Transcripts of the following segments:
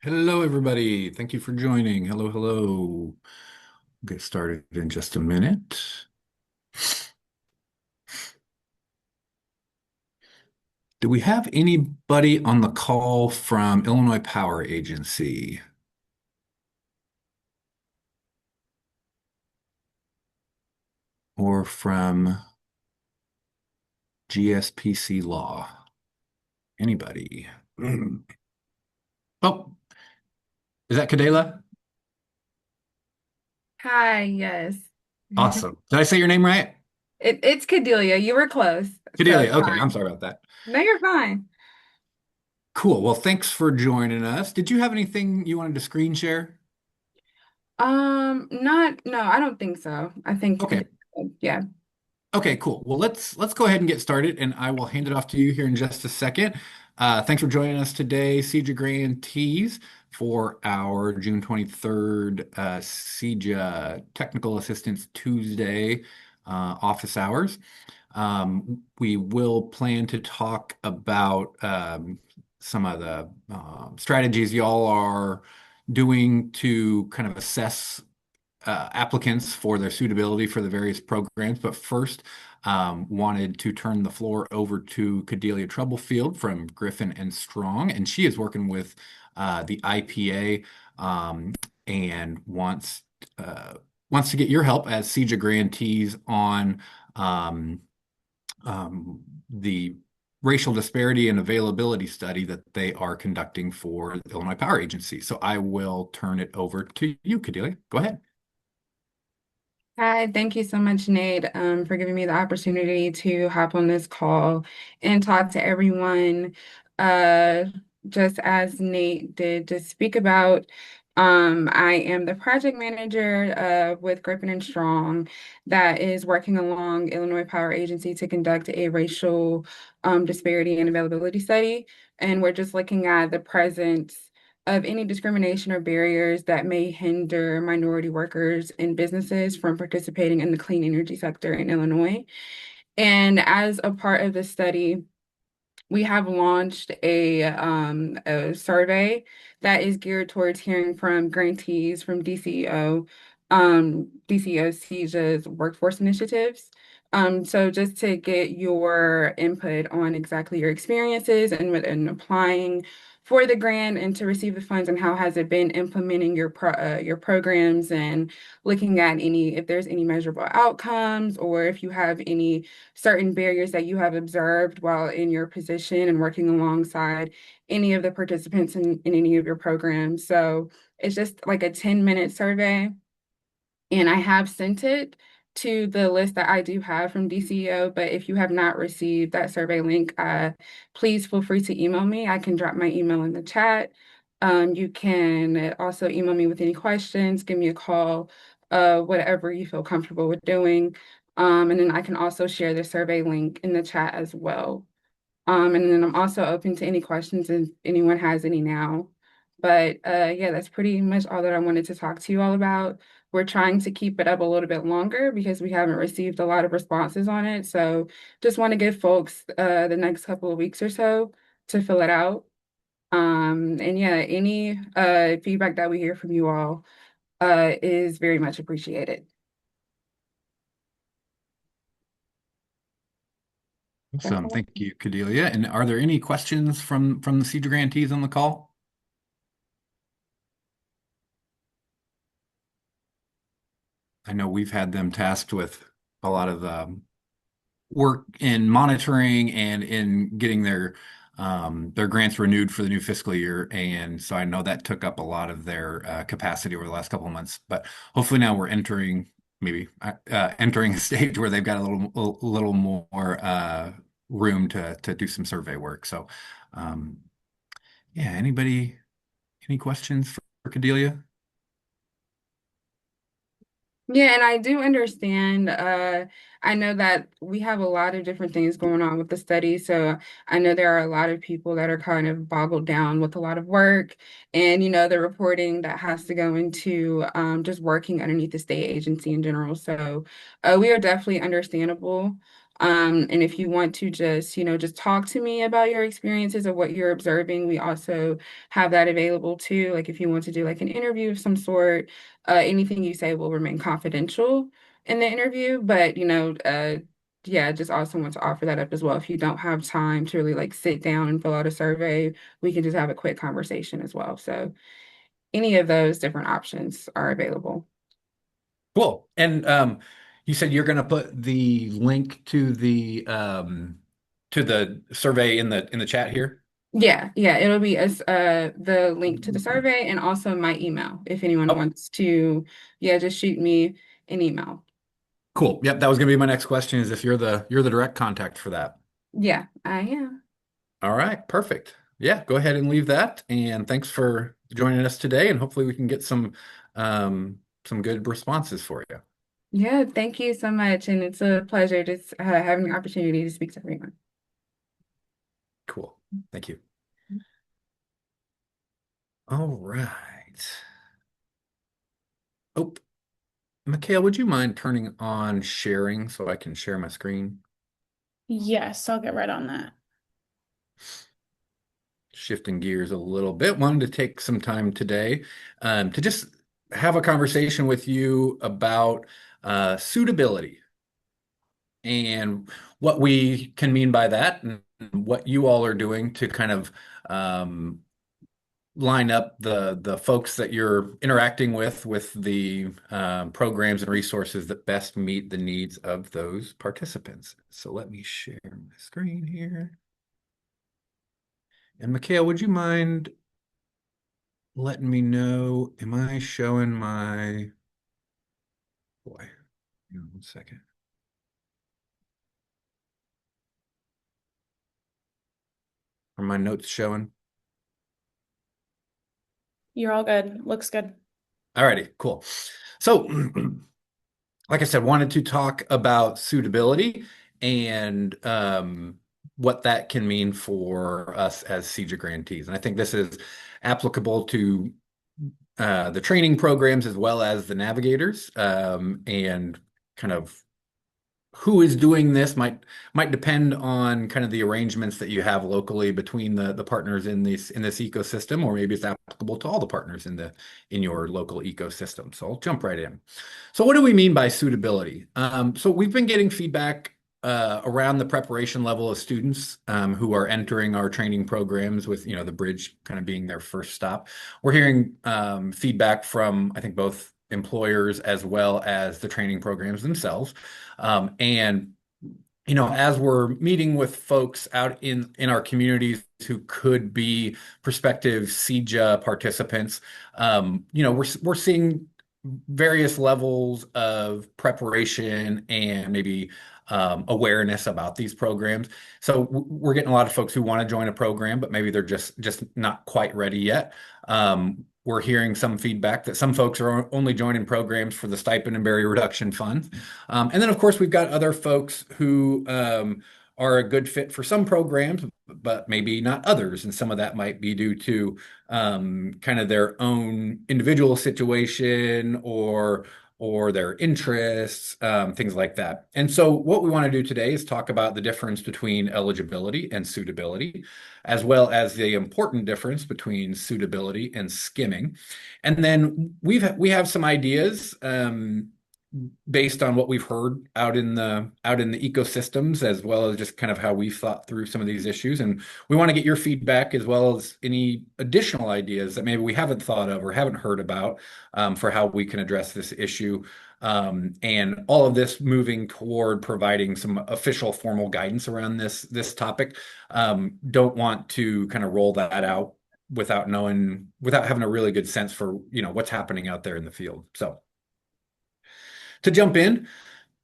Hello, everybody. Thank you for joining. Hello, hello. We'll get started in just a minute. Do we have anybody on the call from Illinois Power Agency or from GSPC Law? Anybody? Oh, is that Kadela? Hi, yes. Awesome. Did I say your name right? It's Cordelia. You were close, so Kadelia. it's Okay, I'm fine. sorry about that. No, you're fine. Cool. Well, thanks for joining us. Did you have anything you wanted to screen share? Not, no, I don't think so. I think, Okay. yeah. Okay, cool. Well, let's go ahead and get started, and I will hand it off to you here in just a second. Thanks for joining us today, CEJA grantees, for our June 23rd CEJA Technical Assistance Tuesday office hours. We will plan to talk about some of the strategies y'all are doing to kind of assess applicants for their suitability for the various programs. But first, wanted to turn the floor over to Cordelia Troublefield from Griffin and Strong, and she is working with the IPA and wants to get your help as CEJA grantees on um, the racial disparity and availability study that they are conducting for the Illinois Power Agency. So I will turn it over to you, Cordelia. Go ahead. Hi, thank you so much, Nate, for giving me the opportunity to hop on this call and talk to everyone. Uh, just as Nate did to speak about, I am the project manager with Griffin and Strong that is working along Illinois Power Agency to conduct a racial disparity and availability study. And we're just looking at the presence of any discrimination or barriers that may hinder minority workers and businesses from participating in the clean energy sector in Illinois. And as a part of the study, we have launched a survey that is geared towards hearing from grantees from DCO CEJA's workforce initiatives. So just to get your input on exactly your experiences and within applying for the grant and to receive the funds, and how has it been implementing your programs, and looking at any if there's any measurable outcomes, or if you have any certain barriers that you have observed while in your position and working alongside any of the participants in any of your programs. So it's just like a 10-minute survey. And I have sent it to the list that I do have from DCEO. But if you have not received that survey link, please feel free to email me. I can drop my email in the chat. You can also email me with any questions, give me a call, whatever you feel comfortable with doing. And then I can also share the survey link in the chat as well. And then I'm also open to any questions if anyone has any now. But yeah, that's pretty much all that I wanted to talk to you all about. We're trying to keep it up a little bit longer because we haven't received a lot of responses on it. So just want to give folks the next couple of weeks or so to fill it out. And yeah, any feedback that we hear from you all is very much appreciated. That's Awesome. all. Thank you, Cordelia. And are there any questions from the CEDAR grantees on the call? I know we've had them tasked with a lot of work in monitoring and in getting their grants renewed for the new fiscal year, and so I know that took up a lot of their capacity over the last couple of months. But hopefully now we're entering maybe entering a stage where they've got a little more room to do some survey work. So. Um, Yeah, any questions for Cordelia? Yeah, and I do understand. I know that we have a lot of different things going on with the study. So I know there are a lot of people that are kind of boggled down with a lot of work and, the reporting that has to go into just working underneath the state agency in general. So we are definitely understandable. And if you want to just, just talk to me about your experiences of what you're observing, we also have that available too. Like if you want to do like an interview of some sort, anything you say will remain confidential in the interview, but yeah, just also want to offer that up as well. If you don't have time to really like sit down and fill out a survey, we can just have a quick conversation as well. So any of those different options are available. Cool. And you said you're going to put the link to the survey in the chat here. Yeah, yeah, it'll be as the link to the survey and also my email if anyone Oh, wants to, yeah, just shoot me an email. cool. Yep, that was going to be my next question is if you're the direct contact for that. Yeah, I am. All right, perfect. Yeah, go ahead and leave that. And thanks for joining us today. And hopefully we can get some good responses for you. Yeah, thank you so much. And it's a pleasure just having the opportunity to speak to everyone. Cool. Thank you. All right. Oh, Mikhail, would you mind turning on sharing so I can share my screen? Yes, I'll get right on that. Shifting gears a little bit, wanted to take some time today to just have a conversation with you about suitability and what we can mean by that and what you all are doing to kind of um, line up the folks that you're interacting with the programs and resources that best meet the needs of those participants. So let me share my screen here. And Mikhail, would you mind letting me know, am I showing my, boy, hang on 1 second. Are my notes showing? You're all good. Looks good. Alrighty, cool. So, like I said, wanted to talk about suitability and what that can mean for us as CEJA grantees. And I think this is applicable to the training programs as well as the navigators, and kind of who is doing this might depend on kind of the arrangements that you have locally between the partners in this ecosystem, or maybe it's applicable to all the partners in your local ecosystem. So I'll jump right in. So what do we mean by suitability? So we've been getting feedback around the preparation level of students who are entering our training programs with, the bridge kind of being their first stop. We're hearing feedback from, I think, both employers as well as the training programs themselves. And as we're meeting with folks out in our communities who could be prospective CEJA participants, we're seeing various levels of preparation and maybe awareness about these programs. So we're getting a lot of folks who want to join a program, but maybe they're just not quite ready yet. We're hearing some feedback that some folks are only joining programs for the stipend and barrier reduction funds. And then, of course, we've got other folks who are a good fit for some programs, but maybe not others. And some of that might be due to kind of their own individual situation or their interests, things like that. And so what we want to do today is talk about the difference between eligibility and suitability, as well as the important difference between suitability and skimming. And then we have some ideas based on what we've heard out in the ecosystems, as well as just kind of how we've thought through some of these issues. And we want to get your feedback as well as any additional ideas that maybe we haven't thought of or haven't heard about for how we can address this issue. And all of this moving toward providing some official formal guidance around this topic. Don't want to kind of roll that out without having a really good sense for what's happening out there in the field. So to jump in,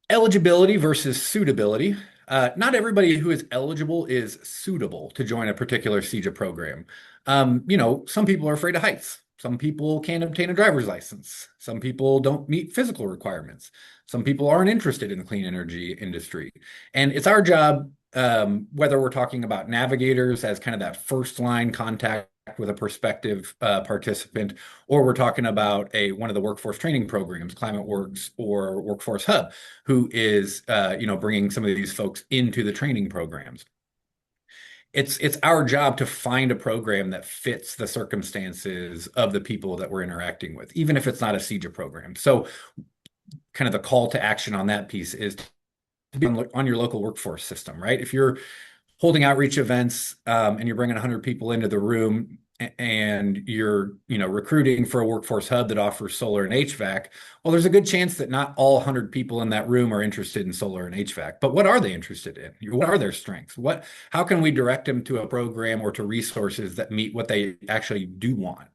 eligibility versus suitability. Not everybody who is eligible is suitable to join a particular CEJA program. Some people are afraid of heights. Some people can't obtain a driver's license. Some people don't meet physical requirements. Some people aren't interested in the clean energy industry. And it's our job, whether we're talking about navigators as kind of that first line contact with a prospective participant, or we're talking about one of the workforce training programs, Climate Works or Workforce Hub, who is bringing some of these folks into the training programs. It's our job to find a program that fits the circumstances of the people that we're interacting with, even if it's not a CEJA program. So kind of the call to action on that piece is to be on your local workforce system, right? If you're holding outreach events and you're bringing 100 people into the room and you're recruiting for a workforce hub that offers solar and HVAC, well, there's a good chance that not all 100 people in that room are interested in solar and HVAC. But what are they interested in? What are their strengths? How can we direct them to a program or to resources that meet what they actually do want?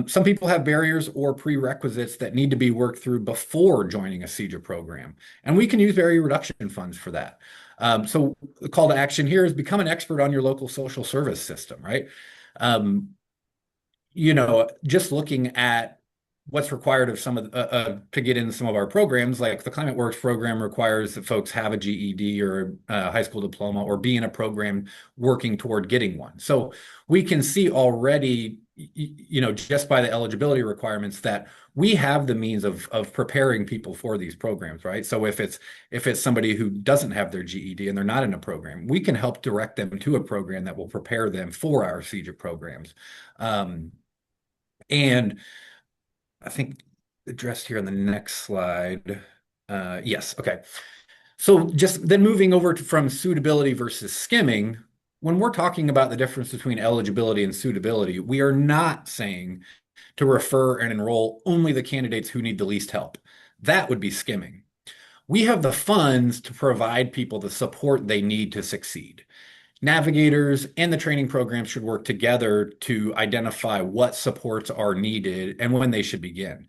Some people have barriers or prerequisites that need to be worked through before joining a CEJA program, and we can use barrier reduction funds for that. So the call to action here is become an expert on your local social service system, right? Um, just looking at what's required of some of to get into some of our programs, like the Climate Works program requires that folks have a GED or a high school diploma or be in a program working toward getting one. So we can see already, just by the eligibility requirements that we have the means of preparing people for these programs, right? So if it's somebody who doesn't have their GED and they're not in a program, we can help direct them to a program that will prepare them for our CEJA programs. And I think addressed here on the next slide. Yes, okay. So just then moving over from suitability versus skimming, when we're talking about the difference between eligibility and suitability, we are not saying to refer and enroll only the candidates who need the least help. That would be skimming. We have the funds to provide people the support they need to succeed. Navigators and the training program should work together to identify what supports are needed and when they should begin.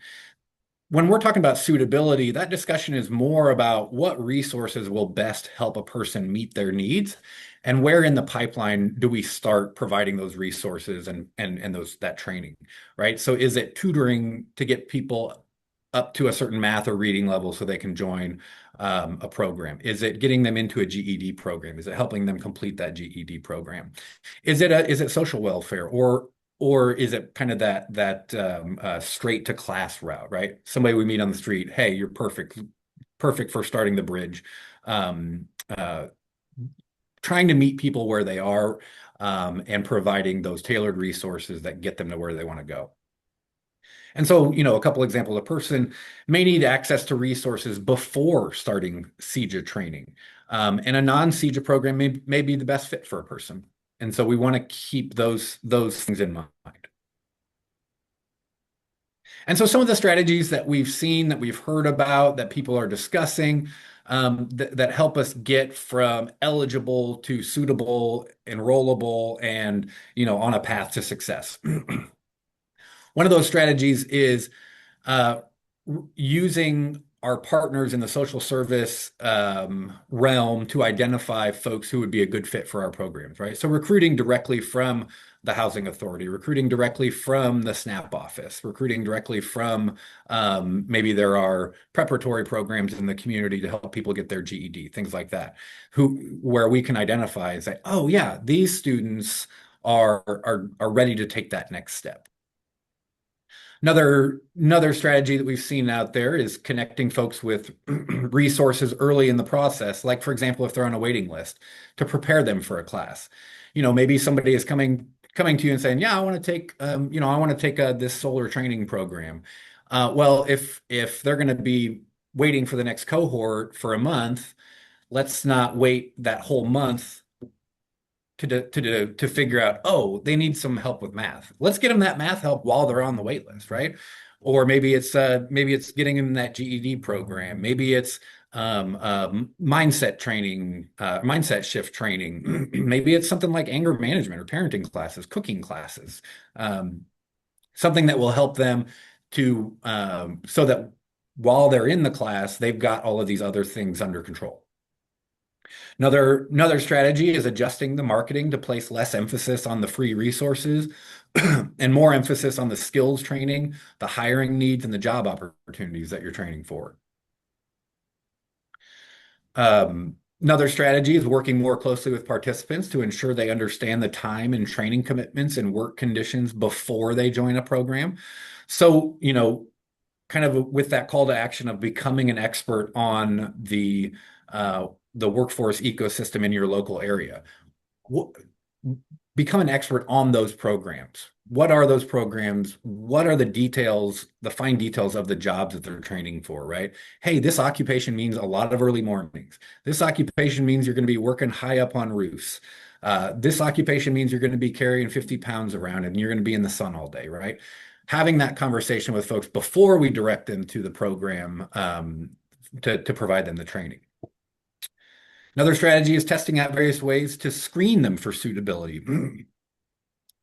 When we're talking about suitability, that discussion is more about what resources will best help a person meet their needs and where in the pipeline do we start providing those resources and that training, right? So is it tutoring to get people up to a certain math or reading level so they can join a program? Is it getting them into a GED program? Is it helping them complete that GED program? Is it social welfare or is it kind of that straight to class route, right? Somebody we meet on the street, hey, you're perfect for starting the bridge. Trying to meet people where they are and providing those tailored resources that get them to where they want to go. And so, a couple examples, a person may need access to resources before starting CEJA training. And a non-CEJA program may be the best fit for a person. And so we want to keep those things in mind. And so some of the strategies that we've seen, that we've heard about, that people are discussing, that help us get from eligible to suitable, enrollable, and on a path to success. One of those strategies is using our partners in the social service realm to identify folks who would be a good fit for our programs, right? So recruiting directly from the housing authority, recruiting directly from the SNAP office, recruiting directly from maybe there are preparatory programs in the community to help people get their GED, things like that, where we can identify and say, oh yeah, these students are ready to take that next step. Another strategy that we've seen out there is connecting folks with resources early in the process, like for example, if they're on a waiting list, to prepare them for a class. Maybe somebody is coming to you and saying, "Yeah, I want to take, this solar training program." Well, if they're going to be waiting for the next cohort for a month, let's not wait that whole month to figure out, oh, they need some help with math. Let's get them that math help while they're on the wait list, right? Or maybe it's getting them that GED program. Maybe it's mindset training, mindset shift training. Maybe it's something like anger management or parenting classes, cooking classes, something that will help them to so that while they're in the class, they've got all of these other things under control. Another strategy is adjusting the marketing to place less emphasis on the free resources and more emphasis on the skills training, the hiring needs, and the job opportunities that you're training for. Another strategy is working more closely with participants to ensure they understand the time and training commitments and work conditions before they join a program. So, kind of with that call to action of becoming an expert on the workforce ecosystem in your local area. Become an expert on those programs. What are those programs? What are the details, the fine details of the jobs that they're training for, right? Hey, this occupation means a lot of early mornings. This occupation means you're going to be working high up on roofs. This occupation means you're going to be carrying 50 pounds around and you're going to be in the sun all day, right? Having that conversation with folks before we direct them to the program to provide them the training. Another strategy is testing out various ways to screen them for suitability.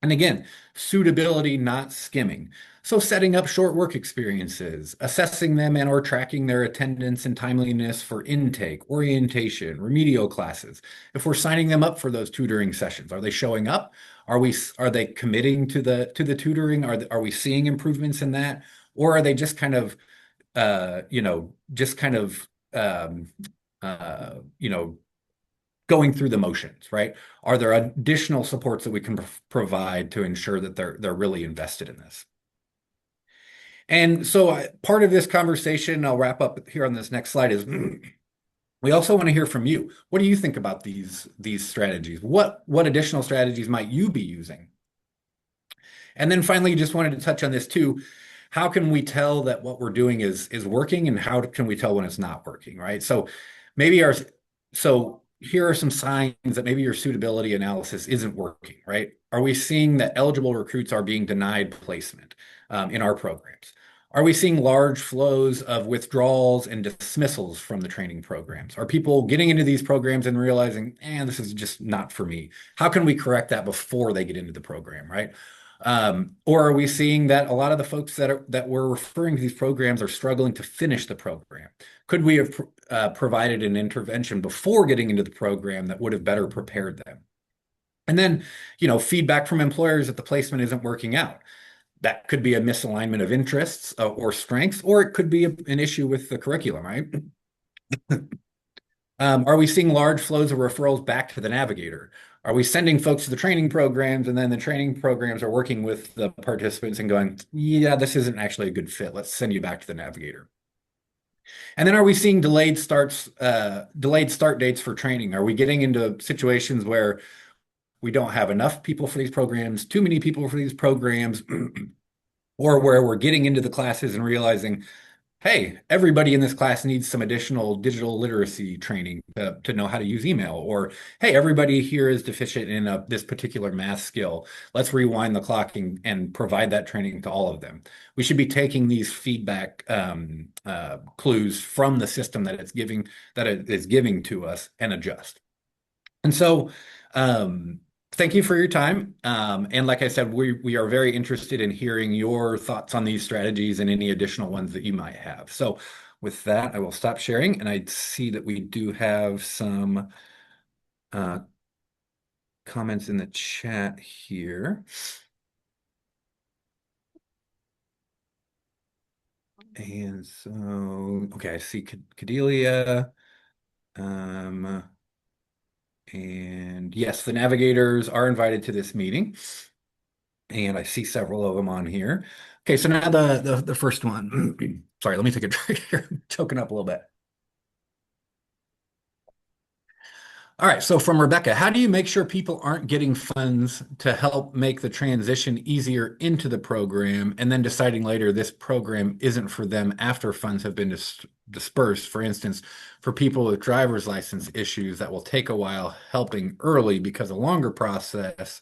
And again, suitability, not skimming. So setting up short work experiences, assessing them and or tracking their attendance and timeliness for intake, orientation, remedial classes. If we're signing them up for those tutoring sessions, are they showing up? Are they committing to the tutoring? Are we seeing improvements in that? Or are they just kind of just kind of going through the motions, right? Are there additional supports that we can provide to ensure that they're really invested in this? And so part of this conversation, I'll wrap up here on this next slide, is we also want to hear from you. What do you think about these strategies? What additional strategies might you be using? And then finally, just wanted to touch on this too. How can we tell that what we're doing is working, and how can we tell when it's not working, right? So here are some signs that maybe your suitability analysis isn't working, right? Are we seeing that eligible recruits are being denied placement in our programs? Are we seeing large flows of withdrawals and dismissals from the training programs? Are people getting into these programs and realizing, this is just not for me? How can we correct that before they get into the program, right? Or are we seeing that a lot of the folks that we're referring to these programs are struggling to finish the program? Could we have provided an intervention before getting into the program that would have better prepared them? And then, feedback from employers that the placement isn't working out. That could be a misalignment of interests or strengths, or it could be an issue with the curriculum, right? Are we seeing large flows of referrals back to the navigator? Are we sending folks to the training programs and then the training programs are working with the participants and going, yeah, this isn't actually a good fit. Let's send you back to the navigator. And then are we seeing delayed start dates for training? Are we getting into situations where we don't have enough people for these programs, too many people for these programs, or where we're getting into the classes and realizing, hey, everybody in this class needs some additional digital literacy training to know how to use email. Or, hey, everybody here is deficient in this particular math skill. Let's rewind the clock and provide that training to all of them. We should be taking these feedback clues from the system that it is giving to us and adjust. And so, thank you for your time. And like I said, we are very interested in hearing your thoughts on these strategies and any additional ones that you might have. So with that, I will stop sharing, and I see that we do have some comments in the chat here. And so, okay, I see Cadelia. And yes, the navigators are invited to this meeting. And I see several of them on here. Okay, so now the first one. Sorry, let me take a drink here. I'm choking up a little bit. All right, so from Rebecca, how do you make sure people aren't getting funds to help make the transition easier into the program and then deciding later this program isn't for them after funds have been dispersed? For instance, for people with driver's license issues that will take a while helping early because a longer process,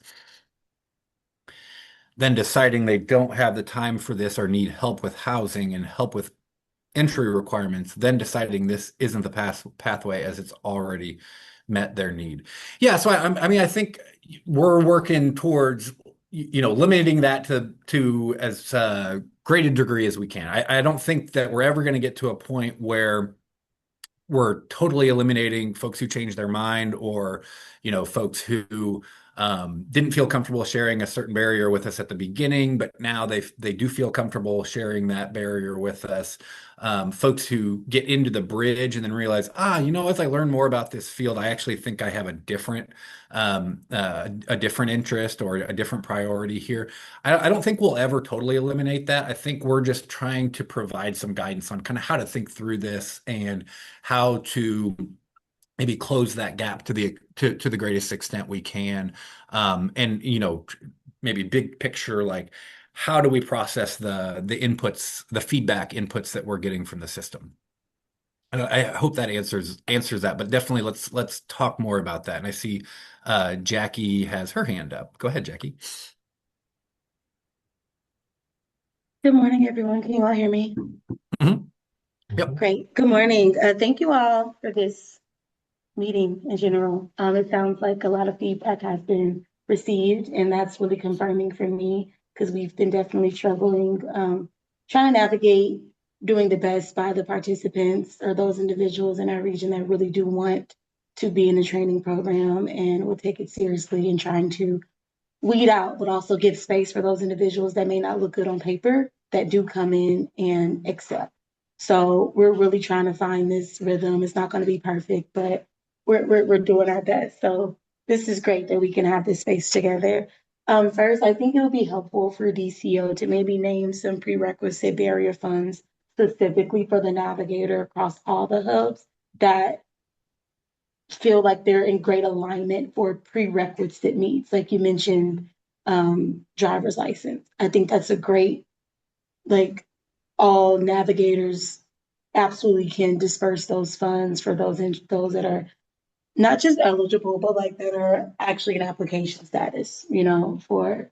then deciding they don't have the time for this or need help with housing and help with entry requirements, then deciding this isn't the pathway as it's already met their need. Yeah, so I mean, I think we're working towards, limiting that to as great a degree as we can. I don't think that we're ever going to get to a point where we're totally eliminating folks who change their mind or, folks who didn't feel comfortable sharing a certain barrier with us at the beginning, but now they do feel comfortable sharing that barrier with us. Folks who get into the bridge and then realize, as I learn more about this field, I actually think I have a different interest or a different priority here. I don't think we'll ever totally eliminate that. I think we're just trying to provide some guidance on kind of how to think through this and how to maybe close that gap to the greatest extent we can. And maybe big picture, like how do we process the inputs, the feedback inputs that we're getting from the system? I hope that answers that, but definitely let's talk more about that. And I see Jackie has her hand up. Go ahead, Jackie. Good morning, everyone. Can you all hear me? Mhm. Yep. Great. Good morning. Thank you all for this meeting in general. It sounds like a lot of feedback has been received, and that's really confirming for me because we've been definitely struggling, trying to navigate doing the best by the participants or those individuals in our region that really do want to be in the training program and will take it seriously and trying to weed out, but also give space for those individuals that may not look good on paper that do come in and accept. So we're really trying to find this rhythm. It's not going to be perfect, but we're doing our best. So this is great that we can have this space together. First, I think it would be helpful for DCO to maybe name some prerequisite barrier funds specifically for the navigator across all the hubs that feel like they're in great alignment for prerequisite needs. Like you mentioned, driver's license. I think that's a great, like all navigators absolutely can disperse those funds for those that are not just eligible, but like that are actually in application status, for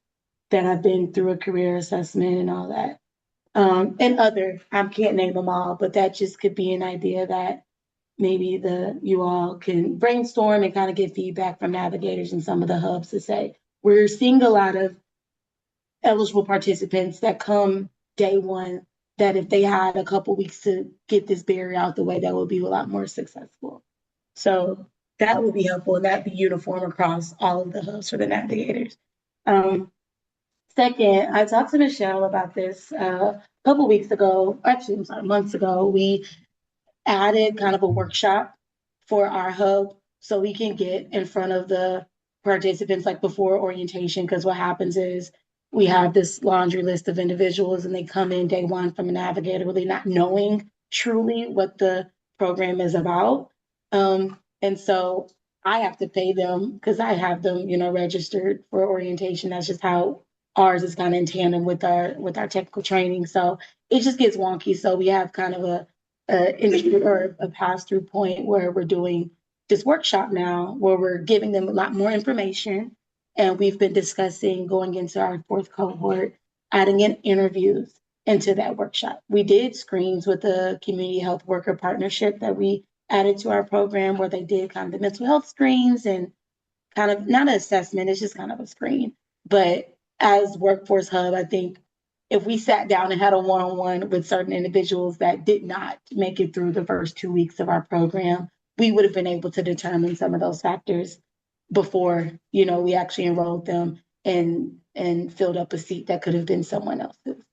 that have been through a career assessment and all that. And other, I can't name them all, but that just could be an idea that maybe you all can brainstorm and kind of get feedback from navigators in some of the hubs to say, we're seeing a lot of eligible participants that come day one, that if they had a couple weeks to get this barrier out the way, that would be a lot more successful. So that would be helpful, and that'd be uniform across all of the hubs for the navigators. Second, I talked to Michelle about this a couple weeks ago, actually, I'm sorry, months ago. We added kind of a workshop for our hub so we can get in front of the participants like before orientation. Because what happens is we have this laundry list of individuals and they come in day one from a navigator really not knowing truly what the program is about. And so I have to pay them because I have them, registered for orientation. That's just how ours is kind of in tandem with our technical training. So it just gets wonky. So we have kind of a or a pass-through point where we're doing this workshop now, where we're giving them a lot more information. And we've been discussing going into our fourth cohort, adding in interviews into that workshop. We did screens with the community health worker partnership that we added to our program, where they did kind of the mental health screens and kind of not an assessment, it's just kind of a screen. But as Workforce Hub, I think if we sat down and had a one-on-one with certain individuals that did not make it through the first 2 weeks of our program, we would have been able to determine some of those factors before, we actually enrolled them and filled up a seat that could have been someone else's.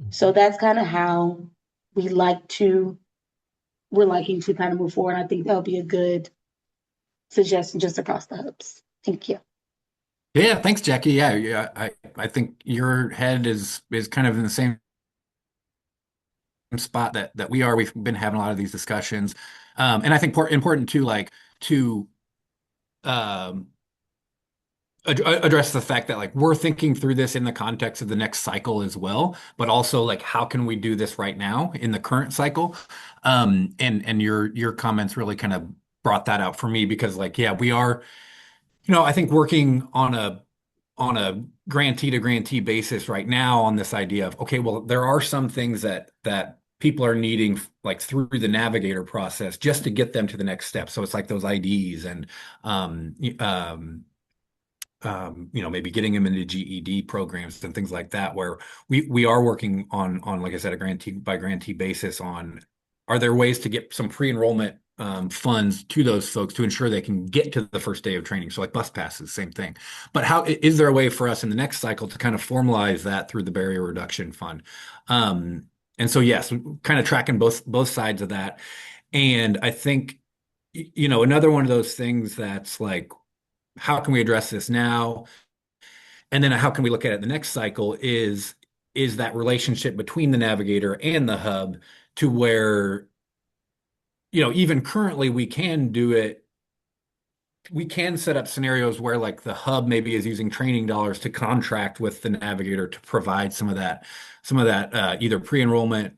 So that's kind of how we're liking to kind of move forward. I think that'll be a good suggestion just across the hubs. Thank you. Yeah, thanks, Jackie. Yeah. I think your head is kind of in the same spot that we are. We've been having a lot of these discussions, and I think important too, like to um, address the fact that like we're thinking through this in the context of the next cycle as well, but also like how can we do this right now in the current cycle? And your comments really kind of brought that out for me because like yeah, we are. I think working on a grantee to grantee basis right now on this idea of, okay, well, there are some things that people are needing like through the navigator process just to get them to the next step. So it's like those IDs and maybe getting them into GED programs and things like that, where we are working on like I said, a grantee by grantee basis on are there ways to get some pre-enrollment funds to those folks to ensure they can get to the first day of training. So like bus passes, same thing. But how is there a way for us in the next cycle to kind of formalize that through the barrier reduction fund? And so yes, kind of tracking both sides of that. And I think, another one of those things that's like, how can we address this now? And then how can we look at it the next cycle is that relationship between the navigator and the hub to where, even currently we can set up scenarios where like the hub maybe is using training dollars to contract with the navigator to provide some of that either pre-enrollment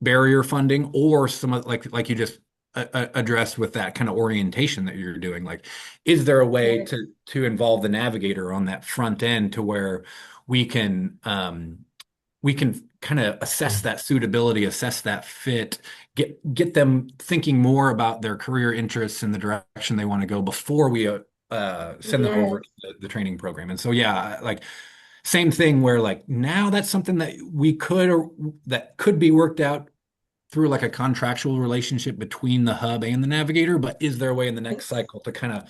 barrier funding or some of like you just addressed with that kind of orientation that you're doing. Like, is there a way Yes. to involve the navigator on that front end to where we can we can kind of assess that suitability, assess that fit, get them thinking more about their career interests and the direction they want to go before we send them over Yes. to the training program. And so, yeah, like same thing where like now that's something that we could or that could be worked out through like a contractual relationship between the hub and the navigator. But is there a way in the next cycle to kind of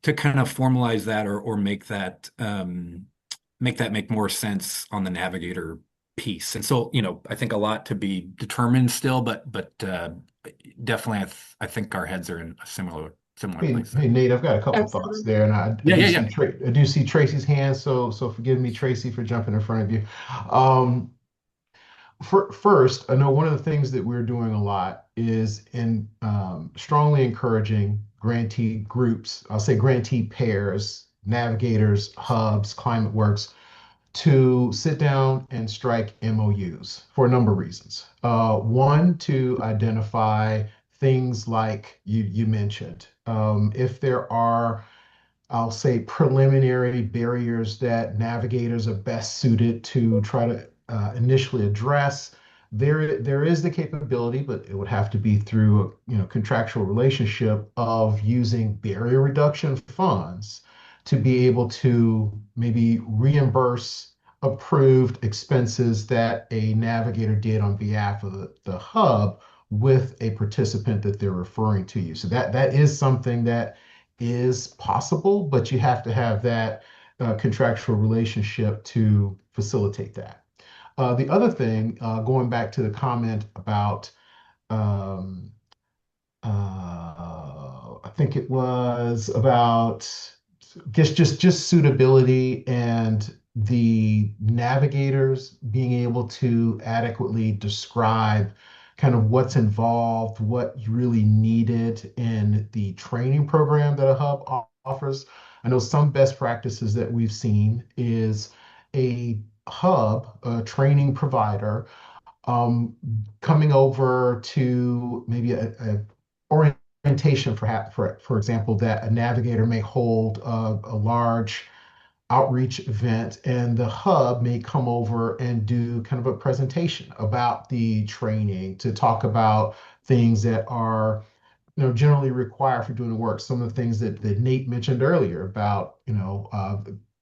formalize that or make that make more sense on the navigator piece? And so, I think a lot to be determined still, but definitely I think our heads are in a similar Hey, place there. hey Nate, I've got a couple thoughts Absolutely. there, and I Yeah, do yeah, see yeah. I do see Tracy's hand, so forgive me, Tracy, for jumping in front of you. Um, First, I know one of the things that we're doing a lot is in strongly encouraging grantee groups, I'll say grantee pairs, navigators, hubs, climate works, to sit down and strike MOUs for a number of reasons. One, to identify things like you mentioned. If there are, I'll say, preliminary barriers that navigators are best suited to try to initially address. There is the capability, but it would have to be through a contractual relationship of using barrier reduction funds to be able to maybe reimburse approved expenses that a navigator did on behalf of the hub with a participant that they're referring to you. So that is something that is possible, but you have to have that contractual relationship to facilitate that. The other thing, going back to the comment about, um, I think it was about just suitability and the navigators being able to adequately describe kind of what's involved, what you really needed in the training program that a hub offers. I know some best practices that we've seen is a hub, a training provider, um, coming over to maybe a orientation, perhaps, for example, that a navigator may hold a large outreach event, and the hub may come over and do kind of a presentation about the training to talk about things that are generally required for doing the work. Some of the things that Nate mentioned earlier about,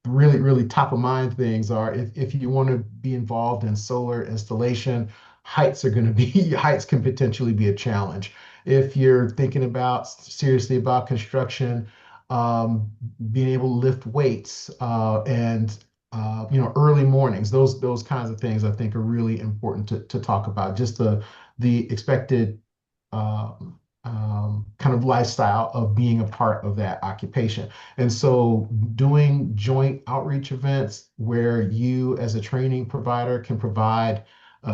really, really top of mind things are if you want to be involved in solar installation, heights are going to be, heights can potentially be a challenge. If you're thinking about seriously about construction, being able to lift weights and early mornings, those kinds of things I think are really important to talk about. Just the expected kind of lifestyle of being a part of that occupation. And so doing joint outreach events where you as a training provider can provide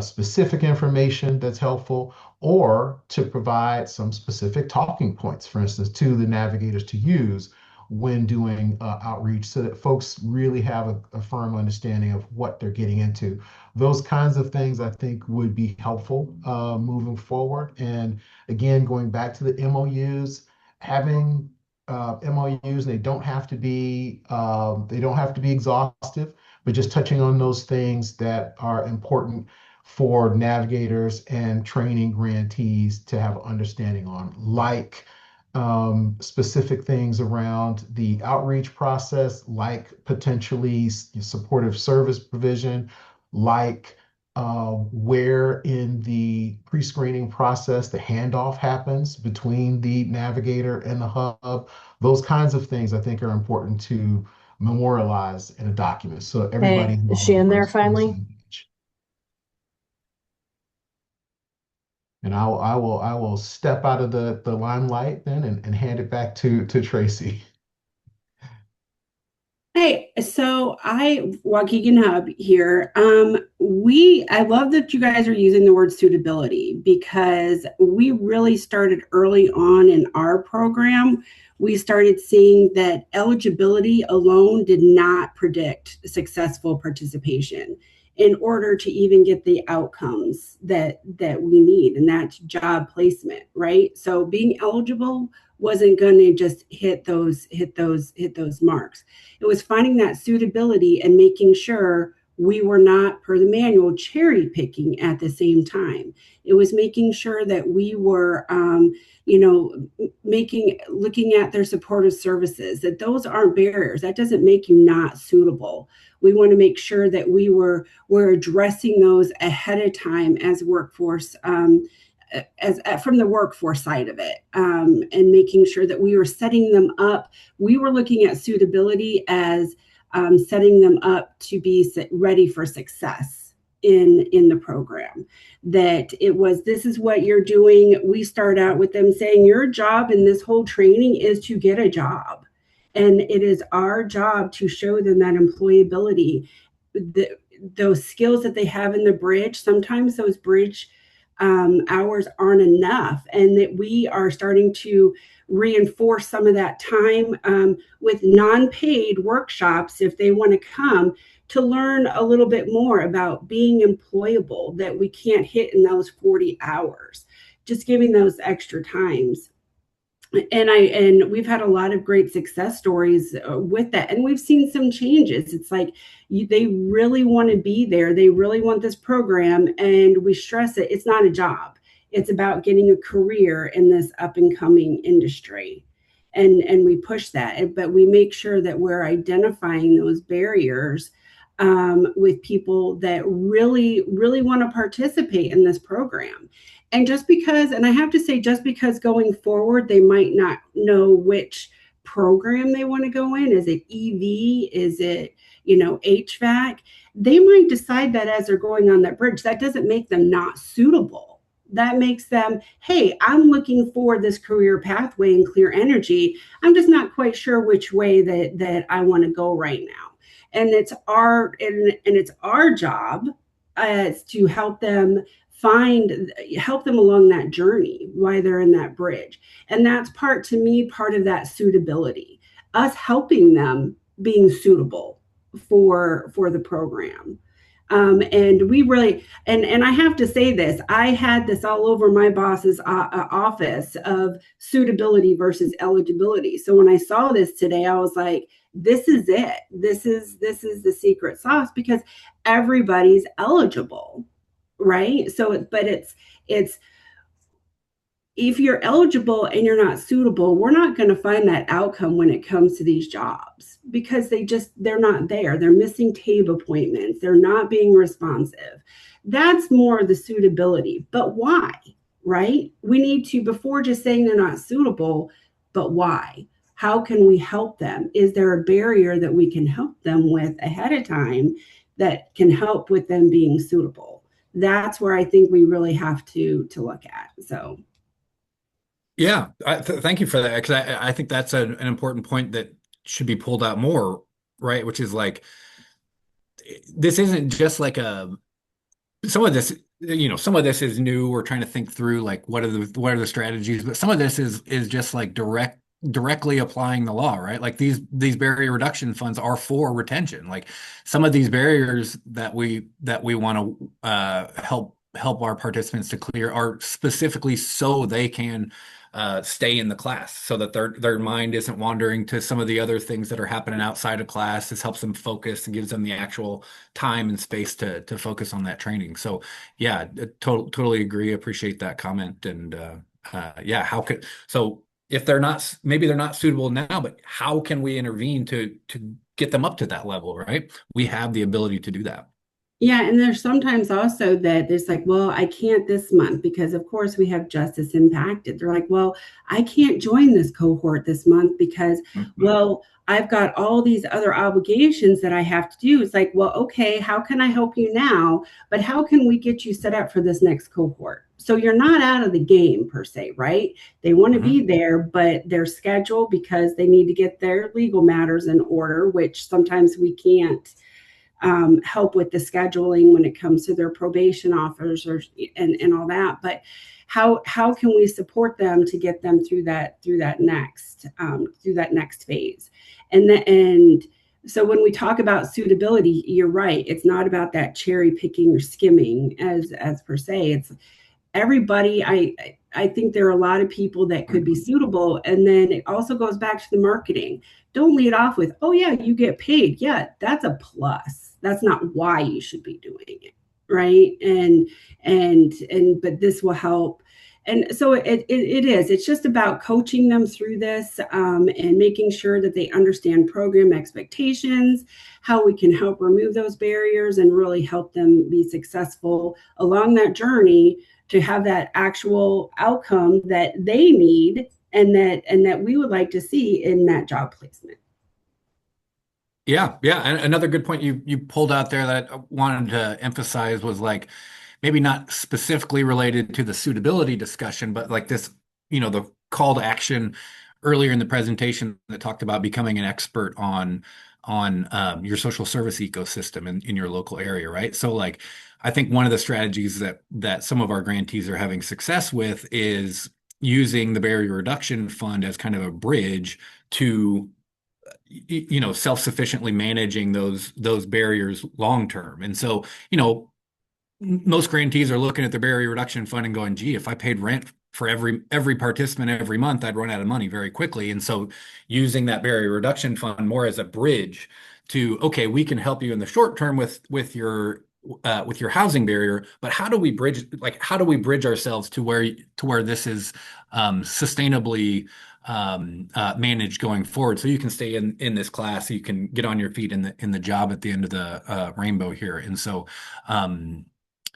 specific information that's helpful or to provide some specific talking points, for instance, to the navigators to use when doing outreach so that folks really have a firm understanding of what they're getting into. Those kinds of things I think would be helpful moving forward. And again, going back to the MOUs, having MOUs, they don't have to be exhaustive, but just touching on those things that are important for navigators and training grantees to have understanding on, like specific things around the outreach process, like potentially supportive service provision, like where in the pre-screening process the handoff happens between the navigator and the hub. Those kinds of things I think are important to memorialize in a document so everybody Hey, is knows she in we're there on the finally? same page. And I will step out of the limelight then and hand it back to Tracy. Hey, so Waukegan Hub here. I love that you guys are using the word suitability because we really started early on in our program. We started seeing that eligibility alone did not predict successful participation in order to even get the outcomes that we need, and that's job placement, right? So being eligible wasn't going to just hit those marks. It was finding that suitability and making sure we were not, per the manual, cherry picking at the same time. It was making sure that we were, looking at their supportive services, that those aren't barriers. That doesn't make you not suitable. We want to make sure that we're addressing those ahead of time as workforce, as from the workforce side of it, and making sure that we were setting them up. We were looking at suitability as setting them up to be ready for success in the program. That it was, this is what you're doing. We start out with them saying your job in this whole training is to get a job, and it is our job to show them that employability, those skills that they have in the bridge. Sometimes those bridge hours aren't enough, and that we are starting to reinforce some of that time with non-paid workshops if they want to come to learn a little bit more about being employable that we can't hit in those 40 hours, just giving those extra times. And we've had a lot of great success stories with that, and we've seen some changes. It's like they really want to be there, they really want this program, and we stress it. It's not a job, it's about getting a career in this up and coming industry, and we push that, but we make sure that we're identifying those barriers with people that really want to participate in this program. And just because, and I have to say, just because going forward, they might not know which program they want to go in. Is it EV? Is it, HVAC? They might decide that as they're going on that bridge. That doesn't make them not suitable. That makes them, hey, I'm looking for this career pathway in clear energy. I'm just not quite sure which way that I want to go right now. And it's our job to help them along that journey while they're in that bridge. And that's part of that suitability, us helping them being suitable for the program. And we really, and I have to say this, I had this all over my boss's office of suitability versus eligibility. So when I saw this today, I was like, this is it. This is the secret sauce, because everybody's eligible, right? So, but it's if you're eligible and you're not suitable, we're not going to find that outcome when it comes to these jobs, because they're not there. They're missing TABE appointments. They're not being responsive. That's more the suitability. But why, right? We need to, before just saying they're not suitable, but why? How can we help them? Is there a barrier that we can help them with ahead of time that can help with them being suitable? That's where I think we really have to look at. So. Yeah, thank you for that, because I think that's an important point that should be pulled out more, right? Which is like, this isn't just like some of this, some of this is new. We're trying to think through like what are the strategies, but some of this is just like directly applying the law, right? Like these barrier reduction funds are for retention. Like some of these barriers that we want to help our participants to clear are specifically so they can stay in the class, so that their mind isn't wandering to some of the other things that are happening outside of class. This helps them focus and gives them the actual time and space to focus on that training. So yeah, totally agree. Appreciate that comment. And yeah, so if maybe they're not suitable now, but how can we intervene to get them up to that level, right? We have the ability to do that. Yeah, and there's sometimes also that there's like, well, I can't this month because, of course, we have justice impacted. They're like, well, I can't join this cohort this month because, Mhm. well, I've got all these other obligations that I have to do. It's like, well, okay, how can I help you now? But how can we get you set up for this next cohort? So you're not out of the game per se, right? They want to be Mhm. there, but their schedule because they need to get their legal matters in order, which sometimes we can't help with the scheduling when it comes to their probation officers and all that. But how can we support them to get them through that next phase? And so when we talk about suitability, you're right. It's not about that cherry picking or skimming as per se. It's everybody. I think there are a lot of people that could be suitable. And then it also goes back to the marketing. Don't lead off with, oh yeah, you get paid. Yeah, that's a plus. That's not why you should be doing it. Right. And but this will help. And so it is. It's just about coaching them through this and making sure that they understand program expectations, how we can help remove those barriers and really help them be successful along that journey to have that actual outcome that they need and that we would like to see in that job placement. Yeah, yeah. And another good point you pulled out there that I wanted to emphasize was like maybe not specifically related to the suitability discussion, but like this, the call to action earlier in the presentation that talked about becoming an expert on your social service ecosystem in your local area, right? So like I think one of the strategies that some of our grantees are having success with is using the barrier reduction fund as kind of a bridge to self-sufficiently managing those barriers long term. And so, most grantees are looking at the barrier reduction fund and going, gee, if I paid rent for every participant every month, I'd run out of money very quickly. And so using that barrier reduction fund more as a bridge to, okay, we can help you in the short term with your housing barrier, but how do we bridge ourselves to where this is sustainably managed going forward, so you can stay in this class, so you can get on your feet in the job at the end of the rainbow here. And so,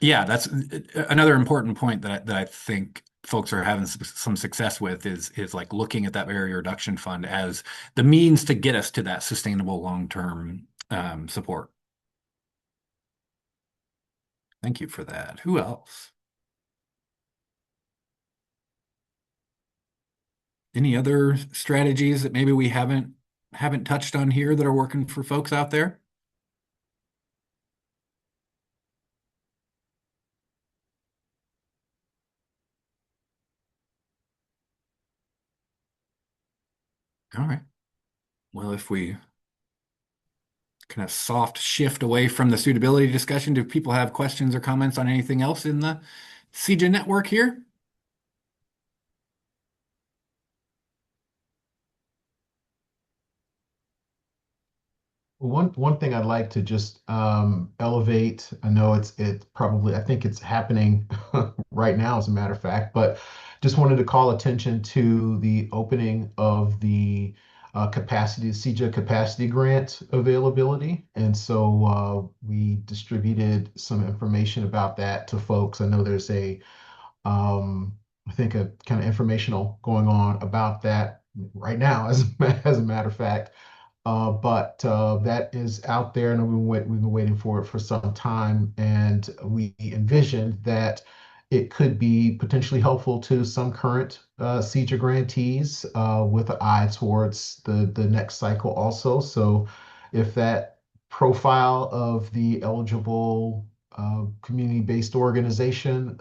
yeah, that's another important point that I think folks are having some success with is like looking at that barrier reduction fund as the means to get us to that sustainable long-term support. Thank you for that. Who else? Any other strategies that maybe we haven't touched on here that are working for folks out there? All right. Well, if we kind of soft shift away from the suitability discussion, do people have questions or comments on anything else in the CEJA network here? One thing I'd like to just elevate. I know it's probably, I think it's happening right now, as a matter of fact, but just wanted to call attention to the opening of the CEJA capacity grant availability. And so we distributed some information about that to folks. I know there's um, I think a kind of informational going on about that right now, as a matter of fact. But that is out there, and we've been waiting for it for some time. And we envisioned that it could be potentially helpful to some current CEJA grantees with an eye towards the next cycle also. So if that profile of the eligible community-based organization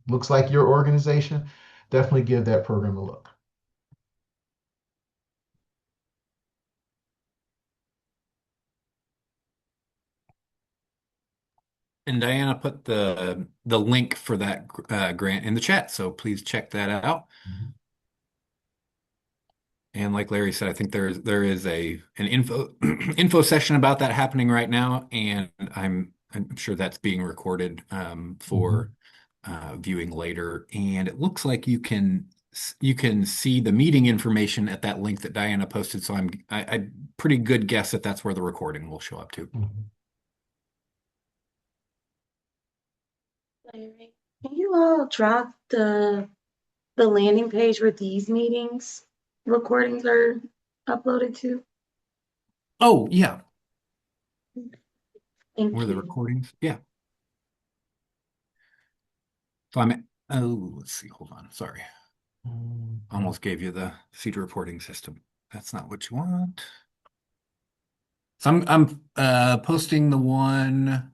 looks like your organization, definitely give that program a look. And Diana put the link for that grant in the chat, so please check that out. Mhm. And like Larry said, I think there is an info session about that happening right now, and I'm sure that's being recorded for viewing later. And it looks like you can see the meeting information at that link that Diana posted. So I pretty good guess that that's where the recording will show up too. Mhm. Larry, can you all drop the landing page where these meetings recordings are uploaded to? Oh, yeah. Thank Were the you. recordings? Yeah. So oh, let's see. Hold on. Sorry. Almost gave you the CEJA reporting system. That's not what you want. So I'm posting the one.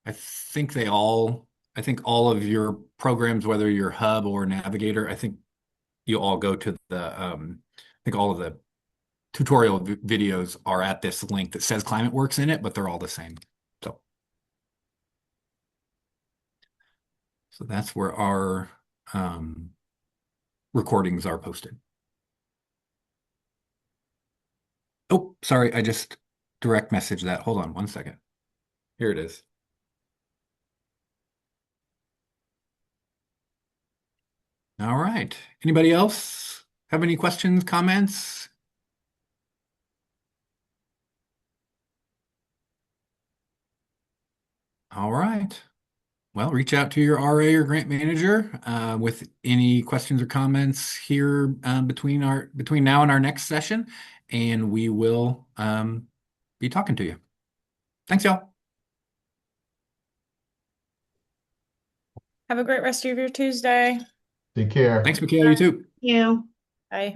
I think all of your programs, whether you're Hub or Navigator, I think you all go to I think all of the tutorial videos are at this link that says ClimateWorks in it, but they're all the same. So that's where our um, recordings are posted. Oh, sorry, I just direct messaged that. Hold on one second. Here it is. All right. Anybody else have any questions, comments? All right. Well, reach out to your RA or grant manager with any questions or comments here between now and our next session, and we will be talking to you. Thanks, y'all. Have a great rest of your Tuesday. Take care. Thanks, Michaela. You too. You. Bye.